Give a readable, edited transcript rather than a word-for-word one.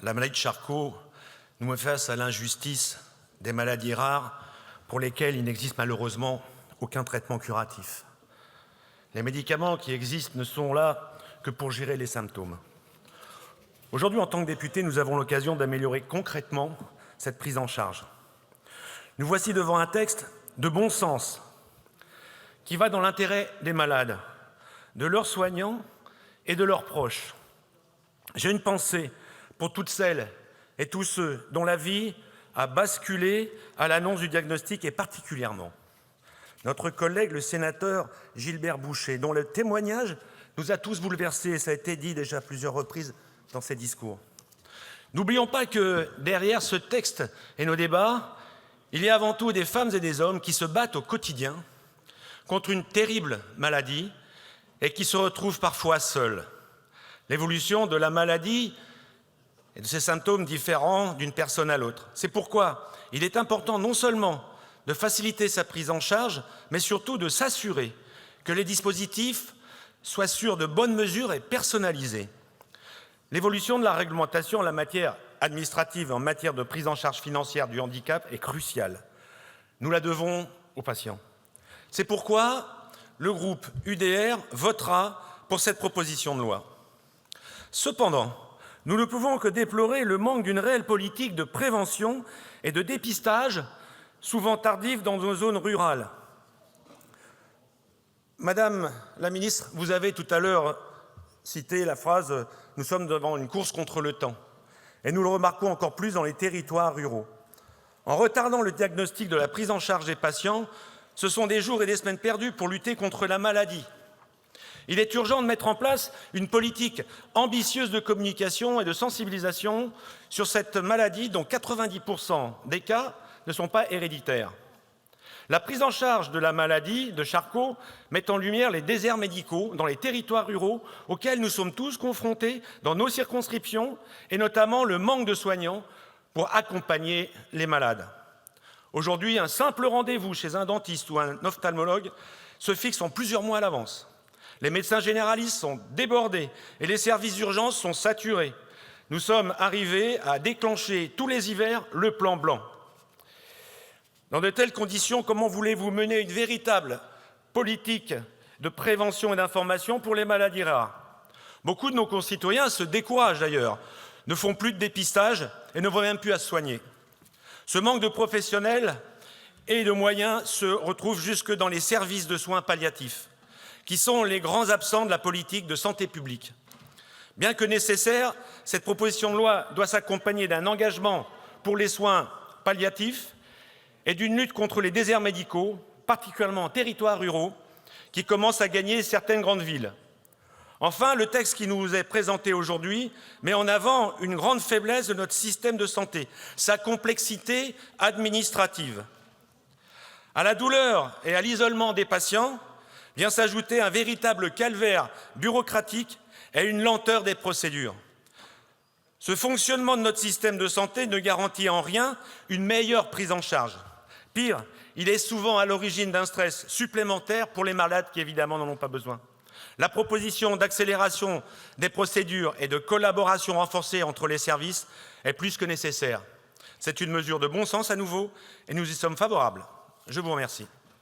La maladie de Charcot nous met face à l'injustice des maladies rares pour lesquelles il n'existe malheureusement aucun traitement curatif. Les médicaments qui existent ne sont là que pour gérer les symptômes. Aujourd'hui, en tant que députés, nous avons l'occasion d'améliorer concrètement cette prise en charge. Nous voici devant un texte de bon sens qui va dans l'intérêt des malades, de leurs soignants et de leurs proches. J'ai une pensée pour toutes celles et tous ceux dont la vie a basculé à l'annonce du diagnostic, et particulièrement notre collègue le sénateur Gilbert Bouchet, dont le témoignage nous a tous bouleversés, et ça a été dit déjà à plusieurs reprises dans ses discours. N'oublions pas que derrière ce texte et nos débats, il y a avant tout des femmes et des hommes qui se battent au quotidien contre une terrible maladie et qui se retrouvent parfois seuls. L'évolution de la maladie et de ses symptômes différents d'une personne à l'autre. C'est pourquoi il est important non seulement de faciliter sa prise en charge, mais surtout de s'assurer que les dispositifs soient sûrs de bonnes mesures et personnalisés. L'évolution de la réglementation en la matière administrative, en matière de prise en charge financière du handicap, est cruciale. Nous la devons aux patients. C'est pourquoi le groupe UDR votera pour cette proposition de loi. Cependant, nous ne pouvons que déplorer le manque d'une réelle politique de prévention et de dépistage, souvent tardive dans nos zones rurales. Madame la ministre, vous avez tout à l'heure cité la phrase « Nous sommes devant une course contre le temps ». Et nous le remarquons encore plus dans les territoires ruraux. En retardant le diagnostic de la prise en charge des patients, ce sont des jours et des semaines perdus pour lutter contre la maladie. Il est urgent de mettre en place une politique ambitieuse de communication et de sensibilisation sur cette maladie dont 90% des cas ne sont pas héréditaires. La prise en charge de la maladie de Charcot met en lumière les déserts médicaux dans les territoires ruraux auxquels nous sommes tous confrontés dans nos circonscriptions, et notamment le manque de soignants pour accompagner les malades. Aujourd'hui, un simple rendez-vous chez un dentiste ou un ophtalmologue se fixe en plusieurs mois à l'avance. Les médecins généralistes sont débordés et les services d'urgence sont saturés. Nous sommes arrivés à déclencher tous les hivers le plan blanc. Dans de telles conditions, comment voulez-vous mener une véritable politique de prévention et d'information pour les maladies rares? Beaucoup de nos concitoyens se découragent d'ailleurs, ne font plus de dépistage et ne vont même plus à se soigner. Ce manque de professionnels et de moyens se retrouve jusque dans les services de soins palliatifs, qui sont les grands absents de la politique de santé publique. Bien que nécessaire, cette proposition de loi doit s'accompagner d'un engagement pour les soins palliatifs et d'une lutte contre les déserts médicaux, particulièrement en territoires ruraux, qui commencent à gagner certaines grandes villes. Enfin, le texte qui nous est présenté aujourd'hui met en avant une grande faiblesse de notre système de santé, sa complexité administrative. À la douleur et à l'isolement des patients vient s'ajouter un véritable calvaire bureaucratique et une lenteur des procédures. Ce fonctionnement de notre système de santé ne garantit en rien une meilleure prise en charge. Pire, il est souvent à l'origine d'un stress supplémentaire pour les malades qui, évidemment, n'en ont pas besoin. La proposition d'accélération des procédures et de collaboration renforcée entre les services est plus que nécessaire. C'est une mesure de bon sens à nouveau et nous y sommes favorables. Je vous remercie.